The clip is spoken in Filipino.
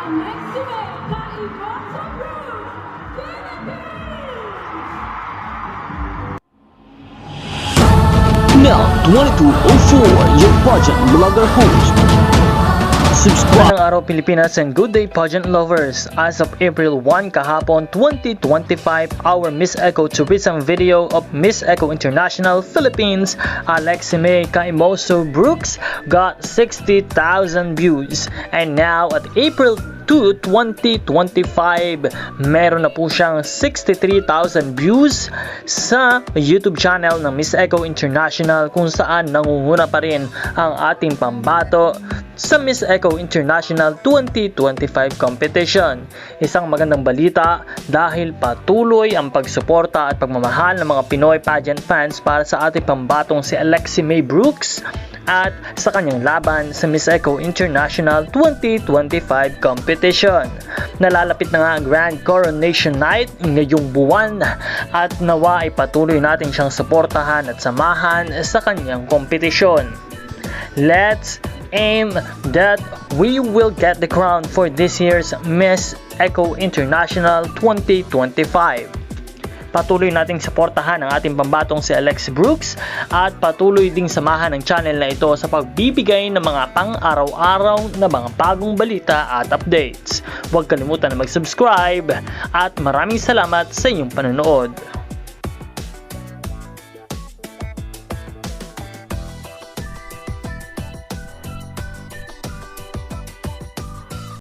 Now, 2204, your pageant blogger host. Subscribe. Magandang araw Pilipinas and good day pageant lovers. As of April 1 kahapon 2025, our Miss Eco tourism video of Miss Eco International Philippines, Alexime Caimoso Brooks, got 60,000 views. And now at April 2, 2025, meron na po siyang 63,000 views sa YouTube channel ng Miss Eco International, kung saan nangunguna pa rin ang ating pambato sa Miss Eco International 2025 competition. Isang magandang balita dahil patuloy ang pagsuporta at pagmamahal ng mga Pinoy pageant fans para sa ating pambatong si Alexime Brooks at sa kanyang laban sa Miss Eco International 2025 competition. Nalalapit na nga ang Grand Coronation Night ngayong buwan at nawa ay patuloy natin siyang suportahan at samahan sa kanyang kompetisyon. Let's aim that we will get the crown for this year's Miss Eco International 2025. Patuloy nating suportahan ang ating pambatong si Alex Brooks at patuloy ding samahan ang channel na ito sa pagbibigay ng mga pang-araw-araw na mga bagong balita at updates. Huwag kalimutan na mag-subscribe at maraming salamat sa inyong panonood.